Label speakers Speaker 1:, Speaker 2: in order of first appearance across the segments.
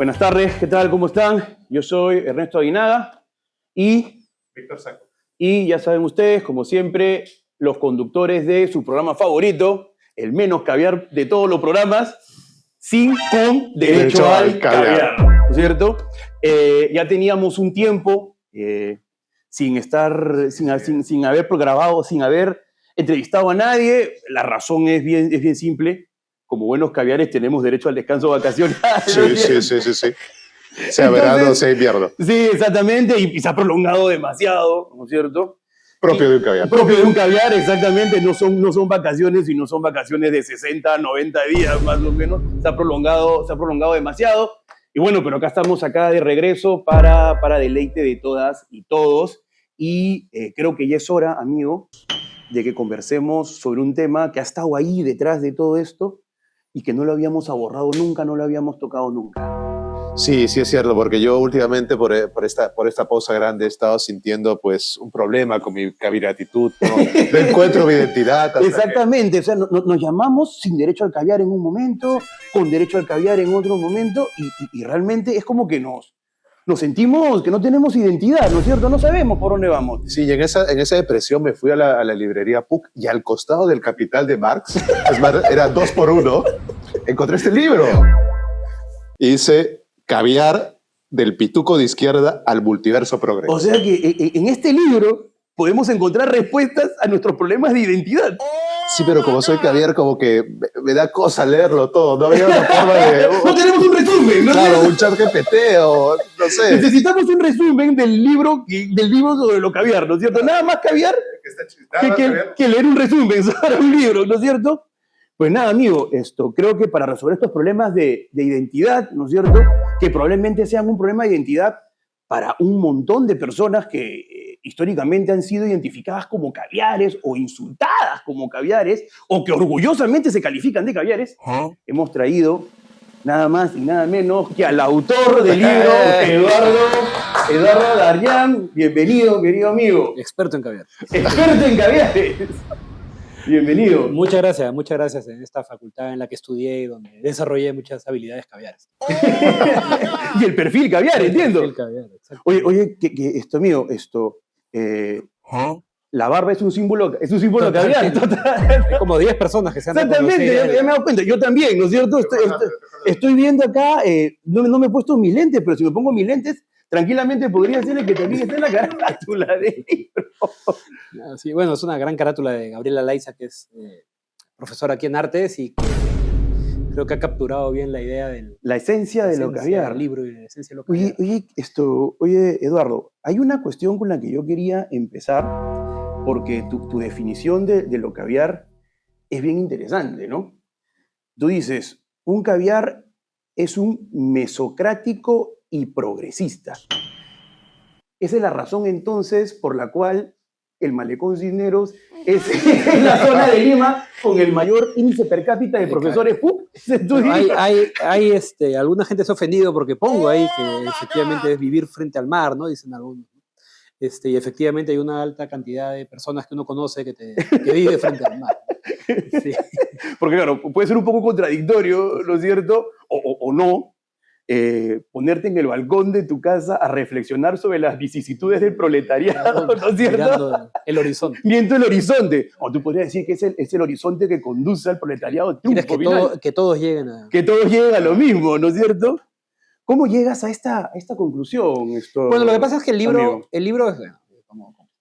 Speaker 1: Buenas tardes, ¿qué tal? ¿Cómo están? Yo soy Ernesto Aguinaga y
Speaker 2: Víctor Saco.
Speaker 1: Y ya saben ustedes, como siempre, los conductores de su programa favorito, el menos caviar de todos los programas, Sin con Derecho al Caviar, ¿no es cierto? Ya teníamos un tiempo sin haber grabado, sin haber entrevistado a nadie. La razón es bien simple. Como buenos caviares tenemos derecho al descanso vacacional.
Speaker 2: Sí. Sea verano, sea invierno.
Speaker 1: Sí, exactamente, y se ha prolongado demasiado, ¿no es cierto?
Speaker 2: Propio de un caviar.
Speaker 1: Propio de un caviar, exactamente. No son vacaciones, sino son vacaciones de 60, 90 días más o menos. Se ha prolongado demasiado. Y bueno, pero estamos de regreso para deleite de todas y todos. Y creo que ya es hora, amigo, de que conversemos sobre un tema que ha estado ahí detrás de todo esto y que no lo habíamos abordado nunca, no lo habíamos tocado nunca.
Speaker 2: Sí, es cierto, porque yo últimamente por esta pausa grande he estado sintiendo pues un problema con mi caviaratitud, ¿no? No encuentro mi identidad.
Speaker 1: Exactamente, o sea, nos llamamos sin derecho al caviar en un momento, con derecho al caviar en otro momento, y realmente es como que nos sentimos que no tenemos identidad, ¿no es cierto? No sabemos por dónde vamos.
Speaker 2: Sí, y en esa depresión me fui a la librería PUC y al costado del Capital de Marx, es más, era 2 por 1, encontré este libro. Y dice... Caviar del pituco de izquierda al multiverso progreso.
Speaker 1: O sea que en este libro podemos encontrar respuestas a nuestros problemas de identidad.
Speaker 2: Sí, pero como soy caviar, como que me da cosa leerlo todo. No había una forma de...
Speaker 1: No tenemos un resumen, ¿no?
Speaker 2: Claro, un chat GPT o no sé.
Speaker 1: Necesitamos un resumen del libro sobre lo caviar, ¿no es cierto? Nada más caviar que leer un resumen sobre un libro, ¿no es cierto? Pues nada, amigo, creo que para resolver estos problemas de identidad, ¿no es cierto?, que probablemente sean un problema de identidad para un montón de personas que históricamente han sido identificadas como caviares o insultadas como caviares o que orgullosamente se califican de caviares, hemos traído nada más y nada menos que al autor del libro, Eduardo Darllán. Bienvenido, querido amigo.
Speaker 3: Experto en caviar.
Speaker 1: Experto en caviares. Bienvenido.
Speaker 3: Muchas gracias en esta facultad en la que estudié y donde desarrollé muchas habilidades caviares.
Speaker 1: Y el perfil caviar, entiendo.
Speaker 3: El perfil caviar, exacto.
Speaker 1: Oye, que amigo, la barba es un símbolo caviar.
Speaker 3: Hay como 10 personas que se han
Speaker 1: Exactamente, ya me he dado cuenta. Yo también, ¿no es cierto? Estoy viendo acá, no me he puesto mis lentes, pero si me pongo mis lentes, tranquilamente podría decirle que también está en la carátula del libro.
Speaker 3: Sí, bueno, es una gran carátula de Gabriela Laiza, que es profesora aquí en Artes y que creo que ha capturado bien la idea del...
Speaker 1: La esencia de lo caviar.
Speaker 3: Del libro y la esencia de lo caviar.
Speaker 1: Oye, Eduardo, hay una cuestión con la que yo quería empezar, porque tu definición de lo caviar es bien interesante, ¿no? Tú dices, un caviar es un mesocrático y progresista. Esa es la razón entonces por la cual el Malecón Cisneros es la zona de Lima con el mayor índice per cápita de profesores PUC.
Speaker 3: Alguna gente se ha ofendido porque pongo ahí que efectivamente es vivir frente al mar, ¿no? Dicen algunos. Y efectivamente hay una alta cantidad de personas que uno conoce que vive frente al mar. Sí.
Speaker 1: Porque claro, puede ser un poco contradictorio, ¿no es cierto? O no. Ponerte en el balcón de tu casa a reflexionar sobre las vicisitudes del proletariado, ¿no es cierto?
Speaker 3: Mirando el horizonte.
Speaker 1: Viendo el horizonte. O tú podrías decir que es el horizonte que conduce al proletariado.
Speaker 3: Que todos lleguen a...
Speaker 1: Que todos lleguen a lo mismo, ¿no es cierto? ¿Cómo llegas a esta conclusión?
Speaker 3: Bueno, lo que pasa es que el libro es,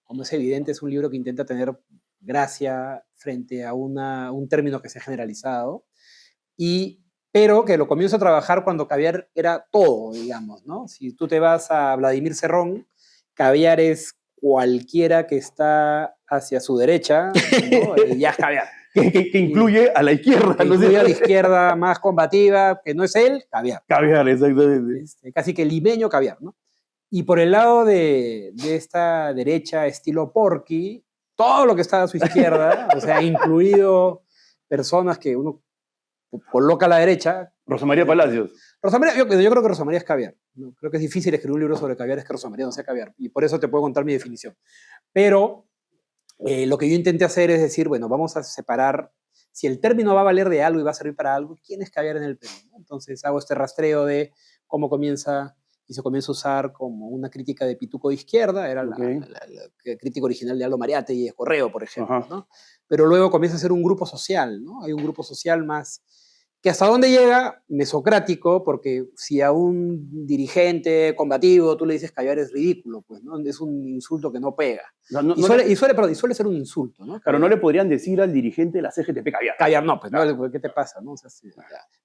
Speaker 3: como es evidente, es un libro que intenta tener gracia frente a un término que se ha generalizado, pero que lo comienzo a trabajar cuando caviar era todo, digamos, ¿no? Si tú te vas a Vladimir Cerrón, caviar es cualquiera que está hacia su derecha, ¿no? Y ya es caviar.
Speaker 1: Que incluye a la izquierda.
Speaker 3: Que incluye a la izquierda más combativa, que no es él, caviar.
Speaker 1: Caviar, exactamente.
Speaker 3: Casi que limeño caviar, ¿no? Y por el lado de esta derecha, estilo Porky, todo lo que está a su izquierda, o sea, incluido personas que uno coloca a la derecha.
Speaker 1: Rosa María Palacios.
Speaker 3: Yo creo que Rosa María es caviar. ¿No? Creo que es difícil escribir un libro sobre caviar, es que Rosa María no sea caviar. Y por eso te puedo contar mi definición. Pero lo que yo intenté hacer es decir, bueno, vamos a separar, si el término va a valer de algo y va a servir para algo, ¿quién es caviar en el Perú? Entonces hago este rastreo de cómo comienza y se comienza a usar como una crítica de pituco de izquierda, era la crítica original de Aldo Mariate y de Correo, por ejemplo, ¿no? Pero luego comienza a ser un grupo social, ¿no? Hay un grupo social más que hasta dónde llega, mesocrático, porque si a un dirigente combativo tú le dices caviar es ridículo, pues, ¿no? Es un insulto que no pega. Y suele ser un insulto, ¿no?
Speaker 1: Claro, no le podrían decir al dirigente de la CGTP caviar.
Speaker 3: Caviar no, pues, ¿no? ¿Qué te pasa? ¿No? O sea, sí,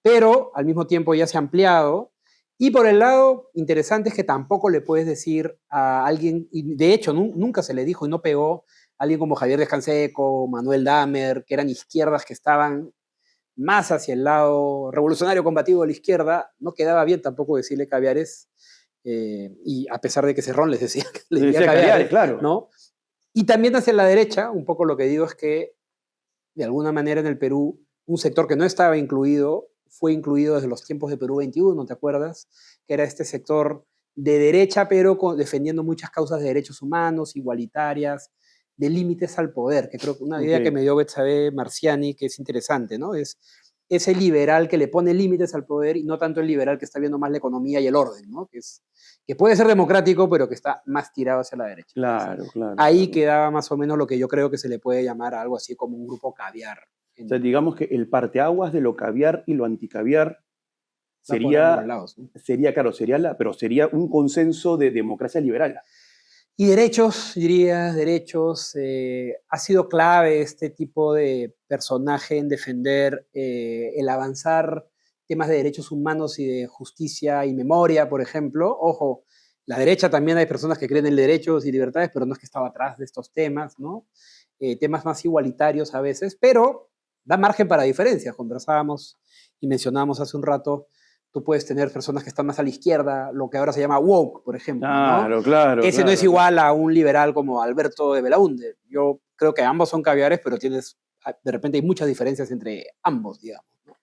Speaker 3: pero al mismo tiempo ya se ha ampliado. Y por el lado interesante es que tampoco le puedes decir a alguien, y de hecho nunca se le dijo y no pegó, a alguien como Javier Descanseco, Manuel Dahmer, que eran izquierdas que estaban más hacia el lado revolucionario combativo de la izquierda, no quedaba bien tampoco decirle caviares, y a pesar de que Cerrón les decía que les decía caviares,
Speaker 1: claro.
Speaker 3: ¿no? Y también hacia la derecha, un poco lo que digo es que, de alguna manera en el Perú, un sector que no estaba incluido, fue incluido desde los tiempos de Perú 21, ¿te acuerdas? Que era este sector de derecha, pero defendiendo muchas causas de derechos humanos, igualitarias, de límites al poder, que creo que una idea que me dio Betsabe Marciani, que es interesante, ¿no? Es ese liberal que le pone límites al poder y no tanto el liberal que está viendo más la economía y el orden, ¿no? Que puede ser democrático, pero que está más tirado hacia la derecha.
Speaker 1: Claro, claro.
Speaker 3: Ahí quedaba más o menos lo que yo creo que se le puede llamar a algo así como un grupo caviar.
Speaker 1: O sea, digamos que el parteaguas de lo caviar y lo anticaviar sería un consenso de democracia liberal.
Speaker 3: Y derechos, diría, ha sido clave este tipo de personaje en defender el avanzar temas de derechos humanos y de justicia y memoria, por ejemplo. Ojo, la derecha también hay personas que creen en derechos y libertades, pero no es que estaba atrás de estos temas, ¿no? Temas más igualitarios a veces, pero da margen para diferencias. Conversábamos y mencionábamos hace un rato. Tú puedes tener personas que están más a la izquierda, lo que ahora se llama woke, por ejemplo.
Speaker 1: Claro,
Speaker 3: ¿no?
Speaker 1: claro.
Speaker 3: Ese no es igual a un liberal como Alberto de Belaúnde. Yo creo que ambos son caviares, pero de repente hay muchas diferencias entre ambos, digamos. ¿no?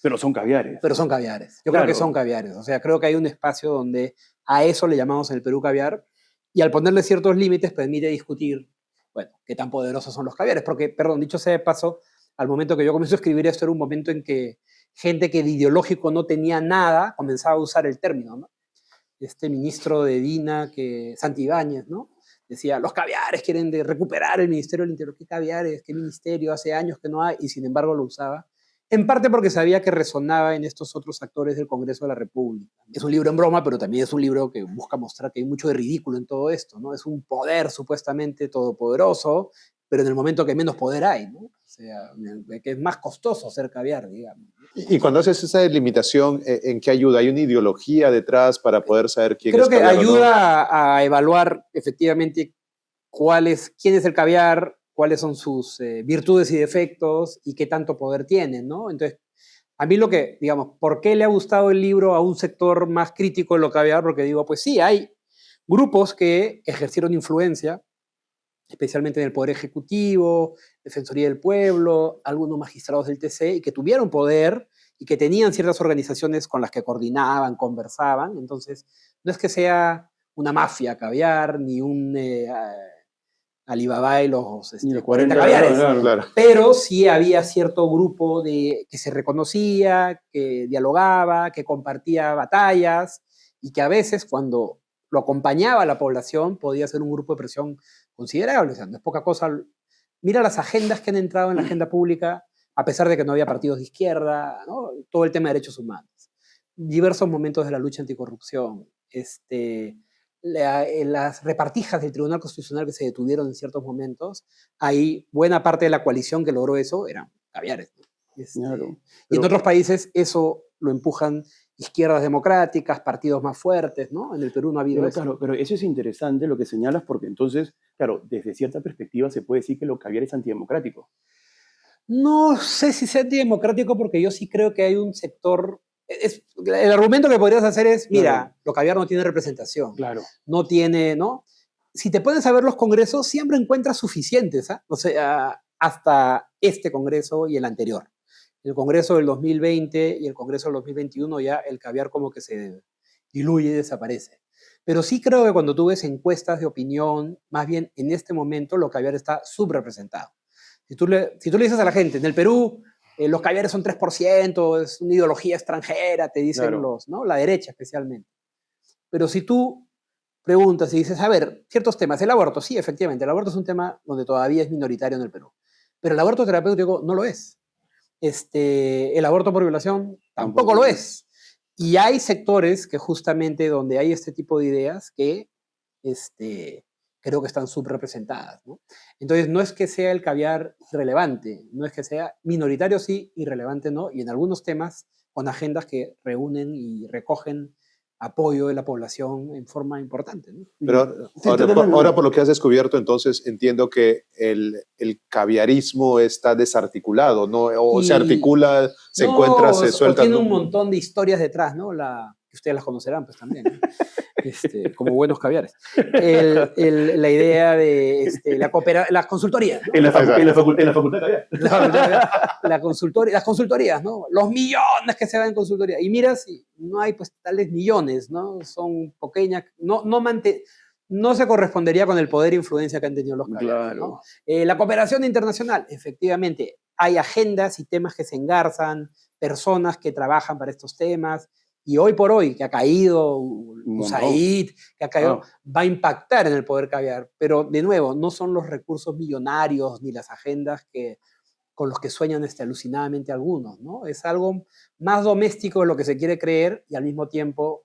Speaker 1: Pero son caviares.
Speaker 3: Yo creo que son caviares. O sea, creo que hay un espacio donde a eso le llamamos en el Perú caviar, y al ponerle ciertos límites permite discutir, bueno, qué tan poderosos son los caviares. Porque, perdón, dicho sea de paso, al momento que yo comencé a escribir esto era un momento en que gente que de ideológico no tenía nada comenzaba a usar el término, ¿no? Este ministro de Dina, Santibáñez, ¿no? Decía, los caviares quieren recuperar el Ministerio del Interior. ¿Qué caviares? ¿Qué ministerio? Hace años que no hay, y sin embargo lo usaba. En parte porque sabía que resonaba en estos otros actores del Congreso de la República. Es un libro en broma, pero también es un libro que busca mostrar que hay mucho de ridículo en todo esto, ¿no? Es un poder supuestamente todopoderoso, pero en el momento que menos poder hay, ¿no? O sea, que es más costoso ser caviar, digamos.
Speaker 2: Y cuando haces esa delimitación, ¿en qué ayuda? ¿Hay una ideología detrás para poder saber quién es caviar?
Speaker 3: Creo que ayuda a evaluar efectivamente quién es el caviar, cuáles son sus virtudes y defectos y qué tanto poder tienen, ¿no? Entonces, a mí digamos, ¿por qué le ha gustado el libro a un sector más crítico de lo caviar? Porque digo, pues sí, hay grupos que ejercieron influencia, especialmente en el Poder Ejecutivo, Defensoría del Pueblo, algunos magistrados del TC, y que tuvieron poder y que tenían ciertas organizaciones con las que coordinaban, conversaban. Entonces, no es que sea una mafia caviar, ni un Alibaba y los 40 caviares,
Speaker 2: claro.
Speaker 3: Pero sí había cierto grupo que se reconocía, que dialogaba, que compartía batallas, y que a veces, cuando lo acompañaba a la población, podía ser un grupo de presión considerable. O sea, no es poca cosa. Mira las agendas que han entrado en la agenda pública, a pesar de que no había partidos de izquierda, ¿no? Todo el tema de derechos humanos, diversos momentos de la lucha anticorrupción, las repartijas del Tribunal Constitucional que se detuvieron en ciertos momentos, ahí buena parte de la coalición que logró eso eran caviares.
Speaker 1: Claro,
Speaker 3: y en otros países eso lo empujan izquierdas democráticas, partidos más fuertes, ¿no? En el Perú no ha habido eso.
Speaker 1: Claro, pero eso es interesante lo que señalas, porque entonces, claro, desde cierta perspectiva se puede decir que lo caviar es antidemocrático.
Speaker 3: No sé si sea antidemocrático, porque yo sí creo que hay un sector... el argumento que podrías hacer es, mira, claro, lo caviar no tiene representación.
Speaker 1: Claro.
Speaker 3: No tiene, ¿no? Si te pones a ver los congresos, siempre encuentras suficientes, ¿ah? O sea, hasta este congreso y el anterior. El congreso del 2020 y el congreso del 2021 ya el caviar como que se diluye y desaparece. Pero sí creo que cuando tú ves encuestas de opinión, más bien en este momento lo caviar está subrepresentado. Si tú le dices a la gente, en el Perú los caviares son 3%, es una ideología extranjera, te dicen
Speaker 1: Claro.
Speaker 3: ¿no? La derecha especialmente. Pero si tú preguntas y dices, a ver, ciertos temas, el aborto, sí, efectivamente, el aborto es un tema donde todavía es minoritario en el Perú, pero el aborto terapéutico no lo es. El aborto por violación tampoco lo es. Y hay sectores que justamente donde hay este tipo de ideas que creo que están subrepresentadas, ¿no? Entonces, no es que sea el caviar irrelevante, no es que sea minoritario sí, irrelevante no, y en algunos temas con agendas que reúnen y recogen apoyo de la población en forma importante, ¿no?
Speaker 2: Pero
Speaker 1: Sí,
Speaker 2: ahora, por lo que has descubierto, entonces entiendo que el caviarismo está desarticulado, ¿no? O se articula, se encuentra, se suelta.
Speaker 3: O tiene un montón de historias detrás, ¿no? Que ustedes las conocerán, pues también, ¿no? Como buenos caviares. La idea de las consultorías, ¿no?
Speaker 1: En la facultad de caviar.
Speaker 3: Las consultorías, ¿no? Los millones que se van en consultoría. Y mira, si no hay pues tales millones, ¿no? Son pequeñas, no se correspondería con el poder e influencia que han tenido los caviares,
Speaker 1: Claro.
Speaker 3: ¿no? La cooperación internacional, efectivamente, hay agendas y temas que se engarzan, personas que trabajan para estos temas, y hoy por hoy, que ha caído USAID, que ha caído, va a impactar en el poder caviar, pero de nuevo, no son los recursos millonarios ni las agendas con los que sueñan alucinadamente algunos, ¿no? Es algo más doméstico de lo que se quiere creer y al mismo tiempo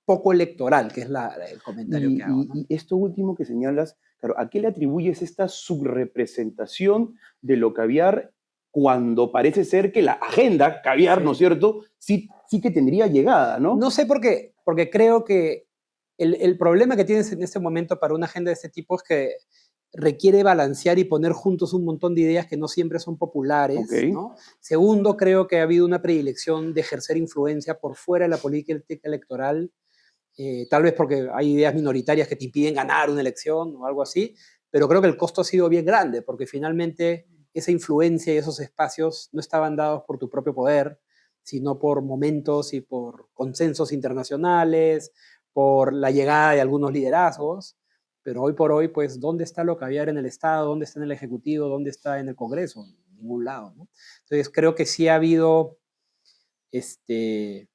Speaker 3: poco electoral, que es el comentario que hago, ¿no?
Speaker 1: Y esto último que señalas, claro, ¿a qué le atribuyes esta subrepresentación de lo caviar cuando parece ser que la agenda caviar, ¿no es cierto?, sí que tendría llegada, ¿no?
Speaker 3: No sé por qué, porque creo que el problema que tienes en este momento para una agenda de este tipo es que requiere balancear y poner juntos un montón de ideas que no siempre son populares, ¿no? Segundo, creo que ha habido una predilección de ejercer influencia por fuera de la política electoral, tal vez porque hay ideas minoritarias que te impiden ganar una elección o algo así, pero creo que el costo ha sido bien grande, porque finalmente esa influencia y esos espacios no estaban dados por tu propio poder, sino por momentos y por consensos internacionales, por la llegada de algunos liderazgos, pero hoy por hoy, pues, ¿dónde está lo caviar en el Estado? ¿Dónde está en el Ejecutivo? ¿Dónde está en el Congreso? En ningún lado, ¿no? Entonces, creo que sí ha habido un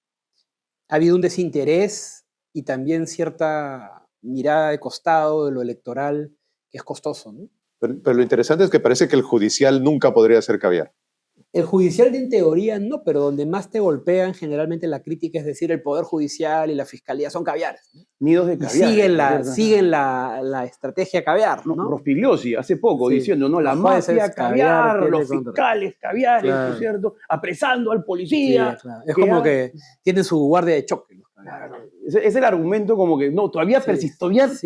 Speaker 3: desinterés y también cierta mirada de costado de lo electoral que es costoso, ¿no?
Speaker 2: Pero lo interesante es que parece que el judicial nunca podría ser caviar.
Speaker 3: El judicial en teoría no, pero donde más te golpean generalmente la crítica, es decir, el Poder Judicial y la Fiscalía son caviares, ¿no?
Speaker 1: Nidos de caviar.
Speaker 3: Siguen la estrategia caviar, ¿no?
Speaker 1: Rospigliosi, hace poco, diciendo, no, la mafia caviar, los fiscales caviares, ¿no es cierto? Apresando al policía.
Speaker 3: Sí, claro. Es como que tienen su guardia de choque.
Speaker 1: Claro. Es el argumento como que, no, todavía resistimos.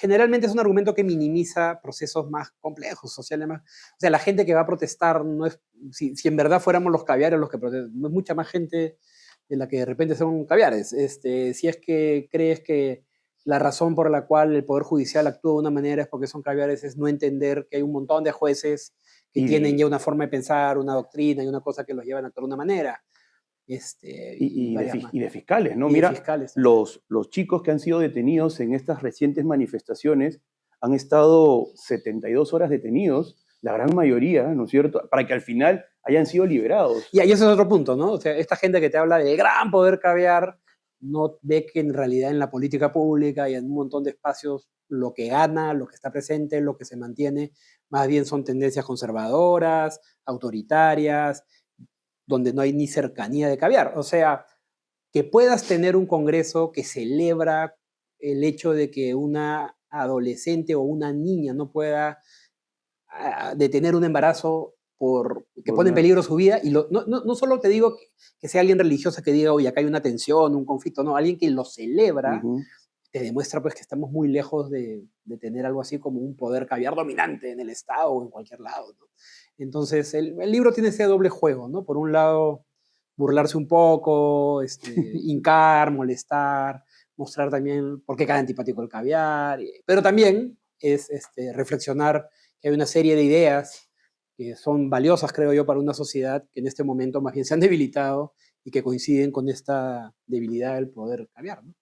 Speaker 3: Generalmente es un argumento que minimiza procesos más complejos, sociales más... O sea, la gente que va a protestar no es... Si en verdad fuéramos los caviares los que protestan, no es mucha más gente de la que de repente son caviares. Si es que crees que la razón por la cual el Poder Judicial actúa de una manera es porque son caviares, es no entender que hay un montón de jueces que tienen ya una forma de pensar, una doctrina y una cosa que los llevan a actuar de una manera.
Speaker 1: Y de fiscales, ¿no? Mira, los chicos que han sido detenidos en estas recientes manifestaciones han estado 72 horas detenidos, la gran mayoría, ¿no es cierto?, para que al final hayan sido liberados.
Speaker 3: Y ese es otro punto, ¿no? O sea, esta gente que te habla del gran poder caviar no ve que en realidad en la política pública y en un montón de espacios lo que gana, lo que está presente, lo que se mantiene, más bien son tendencias conservadoras, autoritarias, donde no hay ni cercanía de caviar. O sea, que puedas tener un congreso que celebra el hecho de que una adolescente o una niña no pueda detener un embarazo que pone en peligro su vida, y no solo te digo que sea alguien religioso que diga, oye, acá hay una tensión, un conflicto, no, alguien que lo celebra, te demuestra pues que estamos muy lejos de tener algo así como un poder caviar dominante en el Estado o en cualquier lado, ¿no? Entonces, el libro tiene ese doble juego, ¿no? Por un lado, burlarse un poco, hincar, molestar, mostrar también por qué cae antipático el caviar, pero también es reflexionar que hay una serie de ideas que son valiosas, creo yo, para una sociedad que en este momento más bien se han debilitado y que coinciden con esta debilidad del poder caviar, ¿no?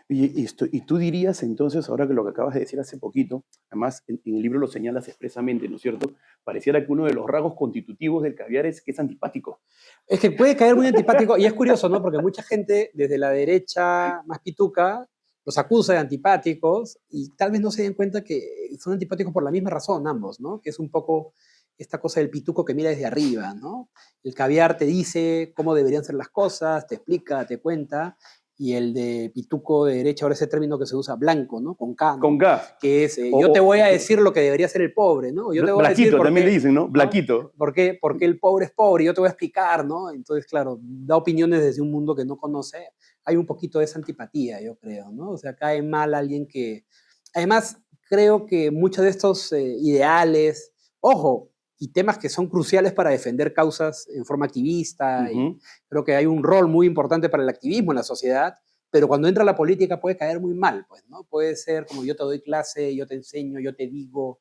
Speaker 1: Y tú dirías entonces, ahora que lo que acabas de decir hace poquito, además en el libro lo señalas expresamente, ¿no es cierto? Pareciera que uno de los rasgos constitutivos del caviar es que es antipático.
Speaker 3: Es que puede caer muy antipático, y es curioso, ¿no? Porque mucha gente desde la derecha más pituca los acusa de antipáticos y tal vez no se den cuenta que son antipáticos por la misma razón ambos, ¿no? Que es un poco esta cosa del pituco que mira desde arriba, ¿no? El caviar te dice cómo deberían ser las cosas, te explica, te cuenta, y el de pituco de derecha, ahora ese término que se usa, blanco, ¿no? Con K, ¿no?
Speaker 1: Con K.
Speaker 3: Que es, yo te voy a decir lo que debería ser el pobre, ¿no? Yo te voy a decir
Speaker 1: también le dicen, ¿no? Blaquito.
Speaker 3: ¿Por qué el pobre es pobre? Yo te voy a explicar, ¿no? Entonces, claro, da opiniones desde un mundo que no conoce. Hay un poquito de esa antipatía, yo creo, ¿no? O sea, cae mal alguien que... Además, creo que muchos de estos ideales, ojo, y temas que son cruciales para defender causas en forma activista, y creo que hay un rol muy importante para el activismo en la sociedad, pero cuando entra la política puede caer muy mal, pues, ¿no? Puede ser como yo te doy clase, yo te enseño, yo te digo,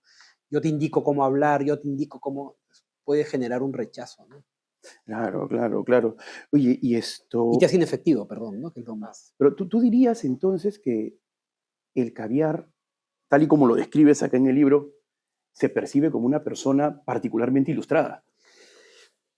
Speaker 3: yo te indico cómo hablar, yo te indico cómo... puede generar un rechazo, ¿no?
Speaker 1: Claro. Oye, y esto...
Speaker 3: Y te hace inefectivo, perdón, ¿no? Que es lo más.
Speaker 1: Pero tú dirías entonces que el caviar, tal y como lo describes acá en el libro, se percibe como una persona particularmente ilustrada.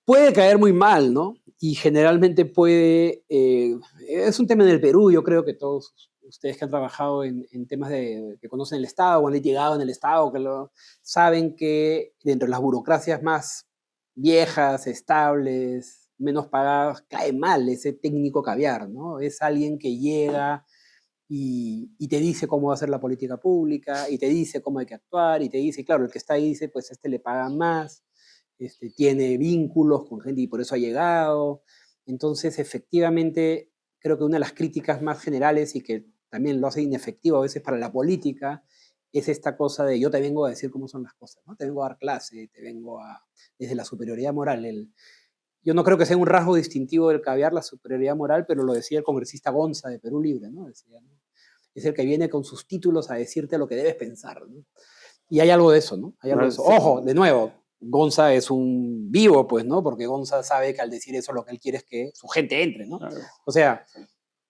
Speaker 3: Puede caer muy mal, ¿no? Y generalmente puede... es un tema en el Perú, yo creo que todos ustedes que han trabajado en temas que conocen el Estado o han llegado en el Estado, saben que dentro de las burocracias más viejas, estables, menos pagadas, cae mal ese técnico caviar, ¿no? Es alguien que llega y te dice cómo va a ser la política pública, y te dice cómo hay que actuar, y te dice, claro, el que está ahí dice, pues le pagan más, tiene vínculos con gente y por eso ha llegado. Entonces, efectivamente, creo que una de las críticas más generales y que también lo hace inefectivo a veces para la política es esta cosa de yo te vengo a decir cómo son las cosas, ¿no? Te vengo a dar clase, desde la superioridad moral. Yo no creo que sea un rasgo distintivo del caviar la superioridad moral, pero lo decía el congresista Gonza de Perú Libre, ¿no? Decía, ¿no? Es el que viene con sus títulos a decirte lo que debes pensar, ¿no? Y hay algo de eso, ¿no? Hay algo de eso. Ojo, de nuevo, Gonza es un vivo, pues, ¿no? Porque Gonza sabe que al decir eso lo que él quiere es que su gente entre, ¿no? Claro. O sea,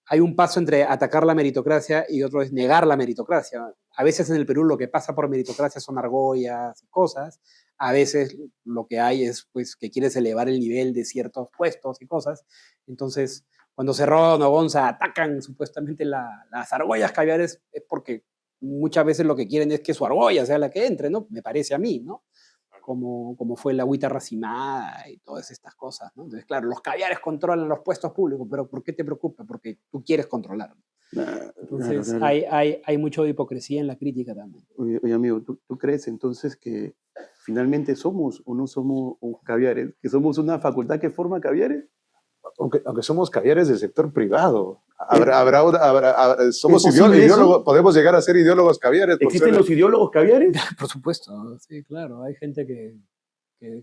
Speaker 3: hay un paso entre atacar la meritocracia y otro es negar la meritocracia. A veces en el Perú lo que pasa por meritocracia son argollas y cosas. A veces lo que hay es pues, que quieres elevar el nivel de ciertos puestos y cosas. Entonces, cuando Cerrón o Gonza atacan supuestamente las argollas caviares, es porque muchas veces lo que quieren es que su argolla sea la que entre, ¿no? Me parece a mí, ¿no? Como fue la agüita racimada y todas estas cosas, ¿no? Entonces, claro, los caviares controlan los puestos públicos, pero ¿por qué te preocupa? Porque tú quieres controlar. Entonces, claro. Hay mucho de hipocresía en la crítica también.
Speaker 1: Oye amigo, ¿tú crees entonces que finalmente somos o no somos caviares? ¿Que somos una facultad que forma caviares?
Speaker 2: Aunque somos caviares del sector privado. Somos ideólogos, podemos llegar a ser ideólogos caviares.
Speaker 1: ¿Existen los ideólogos caviares?
Speaker 3: Por supuesto, sí, claro. Hay gente que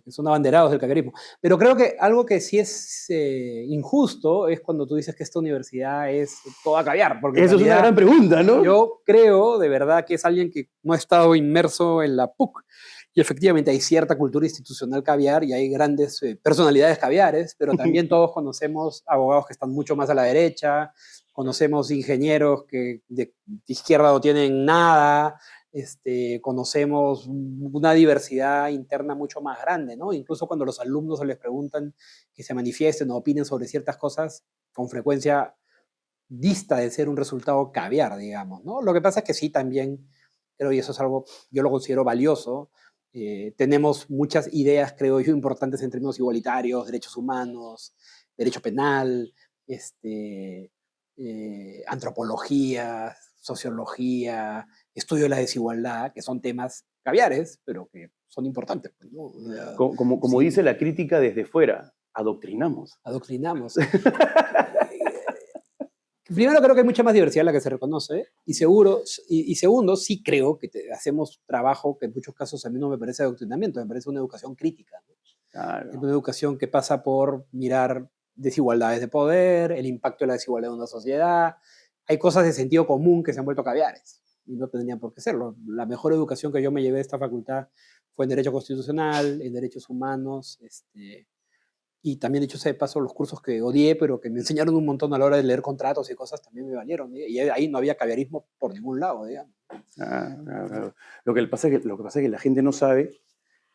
Speaker 3: son abanderados del caviarismo. Pero creo que algo que sí es injusto es cuando tú dices que esta universidad es toda caviar. Porque
Speaker 1: eso es una gran pregunta, ¿no?
Speaker 3: Yo creo, de verdad, que es alguien que no ha estado inmerso en la PUC. Y efectivamente hay cierta cultura institucional caviar y hay grandes personalidades caviares, pero también todos conocemos abogados que están mucho más a la derecha, conocemos ingenieros que de izquierda no tienen nada, conocemos una diversidad interna mucho más grande, ¿no? Incluso cuando los alumnos se les preguntan que se manifiesten o opinen sobre ciertas cosas, con frecuencia dista de ser un resultado caviar, digamos, ¿no? Lo que pasa es que sí, también creo, y eso es algo, yo lo considero valioso, tenemos muchas ideas, creo yo, importantes en términos igualitarios, derechos humanos, derecho penal, antropología, sociología, estudio de la desigualdad, que son temas caviares, pero que son importantes. Pues, ¿no?
Speaker 1: Como sí. Dice la crítica desde fuera, adoctrinamos.
Speaker 3: Adoctrinamos. Primero, creo que hay mucha más diversidad en la que se reconoce, y segundo, sí creo que hacemos trabajo que en muchos casos a mí no me parece adoctrinamiento, me parece una educación crítica, ¿no? Claro. Una educación que pasa por mirar desigualdades de poder, el impacto de la desigualdad en una sociedad. Hay cosas de sentido común que se han vuelto caviares, y no tendrían por qué serlo. La mejor educación que yo me llevé de esta facultad fue en Derecho Constitucional, en Derechos Humanos, Y también, dicho sea de paso, los cursos que odié, pero que me enseñaron un montón a la hora de leer contratos y cosas, también me valieron. Y ahí no había caviarismo por ningún lado, digamos.
Speaker 1: Claro. Lo que pasa es que la gente no sabe,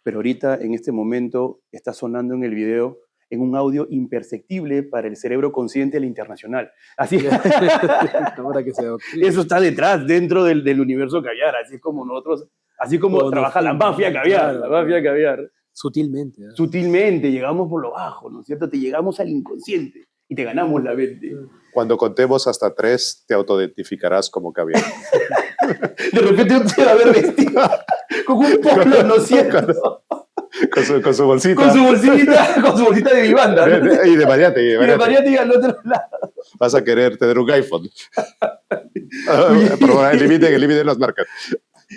Speaker 1: pero ahorita, en este momento, está sonando en el video en un audio imperceptible para el cerebro consciente del internacional. Así
Speaker 3: Ahora que
Speaker 1: eso está detrás, dentro del universo caviar, así es como nosotros, así como trabaja la mafia caviar,
Speaker 3: claro,
Speaker 1: la mafia caviar.
Speaker 3: Sutilmente. ¿Eh?
Speaker 1: Sutilmente, llegamos por lo bajo, ¿no es cierto? Te llegamos al inconsciente y te ganamos la mente.
Speaker 2: Cuando contemos hasta 3, te autoidentificarás como caviar.
Speaker 1: De repente te va a ver vestido con un polo, ¿no es cierto?
Speaker 2: Con su bolsita.
Speaker 1: Con su bolsita de vivanda, ¿no?
Speaker 2: Y de Mariate.
Speaker 1: Y de Mariate al otro lado.
Speaker 2: Vas a querer tener un iPhone. Pero eliminen las marcas.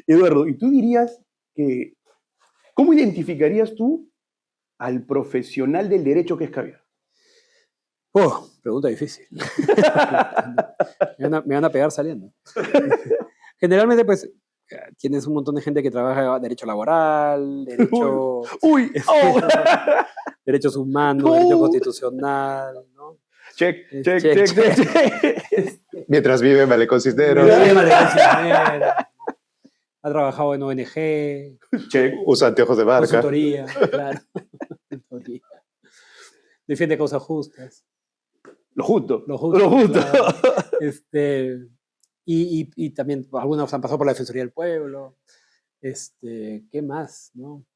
Speaker 1: Eduardo, ¿y tú dirías que... ¿Cómo identificarías tú al profesional del derecho que es caviar?
Speaker 3: Pregunta difícil. me van a pegar saliendo. Generalmente, pues, tienes un montón de gente que trabaja derecho laboral, derecho... derechos humanos, derecho constitucional, ¿no?
Speaker 1: Check.
Speaker 2: Mientras vive en Malecón Cisneros.
Speaker 3: Ha trabajado en ONG.
Speaker 1: Check.
Speaker 2: Usa anteojos de marca.
Speaker 3: Consultoría, claro. Defiende causas justas.
Speaker 1: Lo justo.
Speaker 3: Claro. Y también algunos han pasado por la Defensoría del Pueblo. ¿Qué más? ¿No?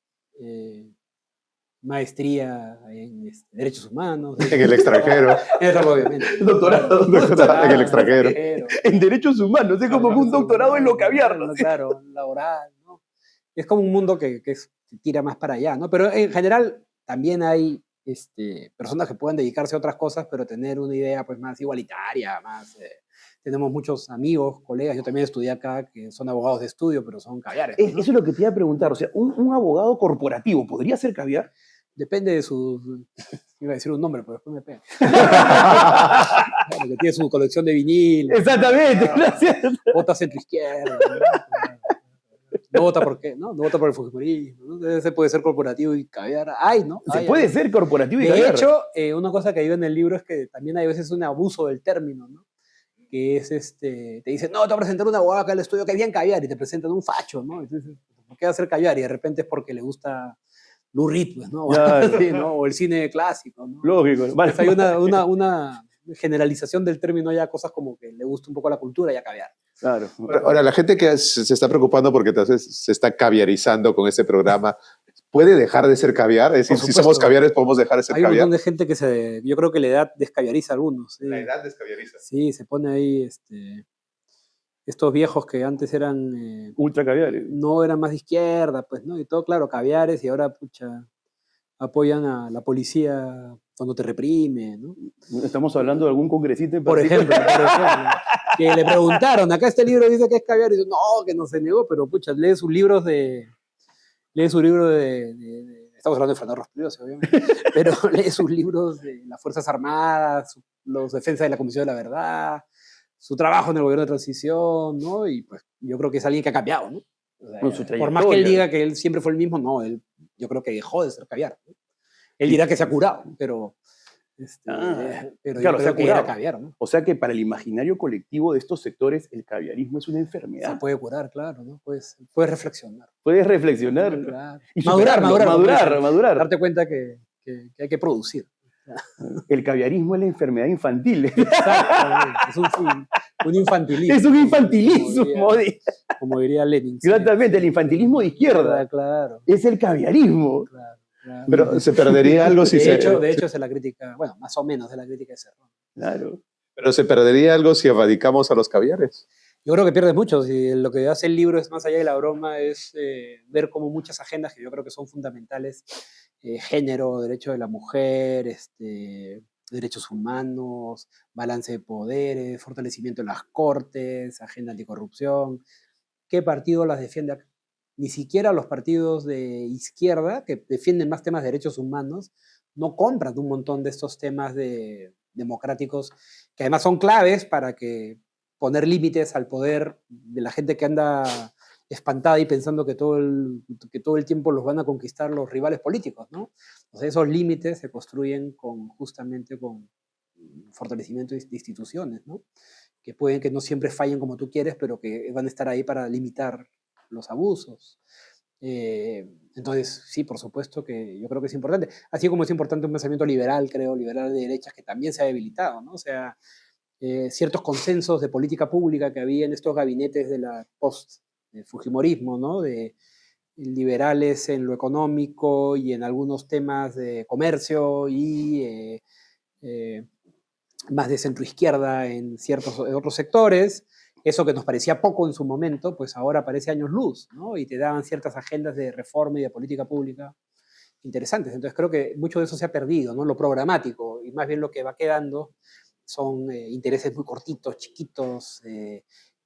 Speaker 3: Maestría en derechos humanos.
Speaker 2: En el extranjero.
Speaker 3: Obviamente.
Speaker 1: Doctorado.
Speaker 2: En el extranjero.
Speaker 1: En derechos humanos. Es como un doctorado en lo caviar, ¿no?
Speaker 3: Claro, laboral, ¿no? Es como un mundo que tira más para allá, ¿no? Pero en general también hay personas que pueden dedicarse a otras cosas, pero tener una idea pues más igualitaria, más... tenemos muchos amigos, colegas, yo también estudié acá, que son abogados de estudio, pero son caviares, ¿no?
Speaker 1: Eso es lo que te iba a preguntar, o sea, un abogado corporativo, ¿podría ser caviar?
Speaker 3: Depende de su... Iba a decir un nombre, pero después me pega. Claro, que tiene su colección de vinil.
Speaker 1: Exactamente.
Speaker 3: Vota centroizquierda. No vota por qué, ¿no? No vota por el fujimorismo, ¿no? Ese puede ser corporativo y caviar. ¿No?
Speaker 1: Puede ser corporativo y caviar.
Speaker 3: De hecho, una cosa que digo en el libro es que también hay veces un abuso del término, ¿no? Que es te dicen, no, te voy a presentar un abogado acá al estudio que es bien caviar, y te presentan un facho, ¿no? Entonces, ¿por qué va a ser caviar? Y de repente es porque le gusta Lou Reed, pues, ¿no?
Speaker 1: Claro.
Speaker 3: Sí, ¿no? O el cine clásico, ¿no?
Speaker 1: Lógico. Vale.
Speaker 3: Pues hay una generalización del término ya, cosas como que le gusta un poco la cultura y a caviar.
Speaker 1: Claro.
Speaker 2: Ahora, la gente que se está preocupando porque se está caviarizando con este programa, ¿puede dejar de ser caviar? Es decir, si somos caviares, ¿podemos dejar de ser caviar?
Speaker 3: Hay un montón de gente que yo creo que la edad descaviariza a algunos. ¿Sí?
Speaker 2: La edad descaviariza.
Speaker 3: Sí, se pone ahí estos viejos que antes eran...
Speaker 1: ultra caviares.
Speaker 3: No eran más de izquierda, pues, ¿no? Y todo, claro, caviares, y ahora, pucha, apoyan a la policía cuando te reprime, ¿no?
Speaker 1: Estamos hablando de algún congresista en
Speaker 3: por ejemplo, que le preguntaron, acá este libro dice que es caviar, y dice, no, que no se negó, pero pucha, lee su libro de estamos hablando de Fernando Rospigliosi, obviamente, pero lee sus libros de las Fuerzas Armadas, los defensas de la Comisión de la Verdad, su trabajo en el gobierno de transición, ¿no? Y pues yo creo que es alguien que ha cambiado, ¿no? O sea, por más que él diga que él siempre fue el mismo, no, yo creo que dejó de ser caviar, ¿no? Él dirá que se ha curado, pero
Speaker 1: claro,
Speaker 3: yo creo que era caviar, ¿no?
Speaker 1: O sea que para el imaginario colectivo de estos sectores, el caviarismo es una enfermedad.
Speaker 3: Se puede curar, claro, ¿no? Puedes reflexionar.
Speaker 1: Puedes reflexionar.
Speaker 3: Claro.
Speaker 1: Y
Speaker 3: madurar. Darte cuenta que hay que producir.
Speaker 1: El caviarismo es la enfermedad infantil.
Speaker 3: Exactamente. Es un infantilismo.
Speaker 1: Es un infantilismo.
Speaker 3: Como diría Lenin.
Speaker 1: Exactamente, el infantilismo de izquierda.
Speaker 3: Claro.
Speaker 1: Es el caviarismo.
Speaker 3: Claro.
Speaker 2: Pero se perdería algo si
Speaker 3: de hecho, es la crítica, bueno, más o menos es la crítica de Cerrón.
Speaker 1: Claro.
Speaker 2: Pero se perdería algo si erradicamos a los caviares.
Speaker 3: Yo creo que pierdes mucho. Si lo que hace el libro es más allá de la broma, es ver como muchas agendas que yo creo que son fundamentales, género, derecho de la mujer, derechos humanos, balance de poderes, fortalecimiento de las cortes, agenda anticorrupción. ¿Qué partido las defiende acá? Ni siquiera los partidos de izquierda, que defienden más temas de derechos humanos, no compran un montón de estos temas democráticos, que además son claves para poner límites al poder de la gente que anda espantada y pensando que todo el tiempo los van a conquistar los rivales políticos, ¿no? Entonces esos límites se construyen justamente con fortalecimiento de instituciones, ¿no? Que pueden que no siempre fallen como tú quieres, pero que van a estar ahí para limitar los abusos. Entonces, sí, por supuesto que yo creo que es importante. Así como es importante un pensamiento liberal, creo, liberal de derechas, que también se ha debilitado, ¿no? O sea, ciertos consensos de política pública que había en estos gabinetes de la post-fujimorismo, ¿no? De liberales en lo económico y en algunos temas de comercio y más de centroizquierda en otros sectores. Eso que nos parecía poco en su momento, pues ahora parece años luz, ¿no? Y te daban ciertas agendas de reforma y de política pública interesantes. Entonces creo que mucho de eso se ha perdido, ¿no? Lo programático, y más bien lo que va quedando son intereses muy cortitos, chiquitos,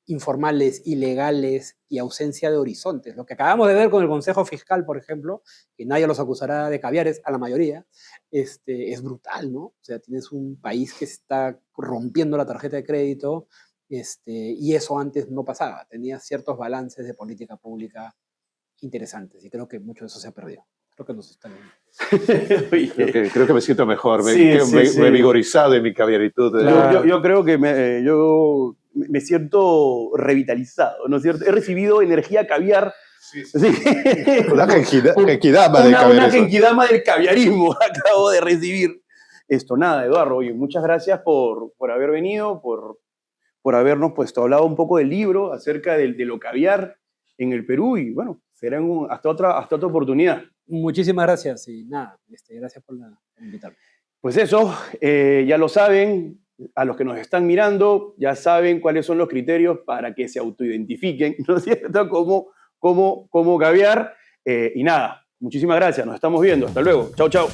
Speaker 3: informales, ilegales y ausencia de horizontes. Lo que acabamos de ver con el Consejo Fiscal, por ejemplo, que nadie los acusará de caviares, a la mayoría, es brutal, ¿no? O sea, tienes un país que está rompiendo la tarjeta de crédito, y eso antes no pasaba. Tenía ciertos balances de política pública interesantes, y creo que mucho de eso se ha perdido. Creo que nos están...
Speaker 2: creo que me siento mejor, me he vigorizado en mi caviaritud.
Speaker 1: Claro. Yo creo que yo me siento revitalizado, ¿no es cierto? He recibido energía caviar. Sí.
Speaker 2: Una genkidama del caviarismo.
Speaker 1: Una genkidama del caviarismo acabo de recibir. Nada, Eduardo, oye, muchas gracias por haber venido, por habernos hablado un poco del libro, acerca de lo caviar en el Perú, y bueno, será hasta otra oportunidad.
Speaker 3: Muchísimas gracias, y nada, gracias por invitarme.
Speaker 1: Pues eso, ya lo saben, a los que nos están mirando, ya saben cuáles son los criterios para que se autoidentifiquen, ¿no es cierto?, como caviar. Y nada, muchísimas gracias, nos estamos viendo, hasta luego, chau, chau.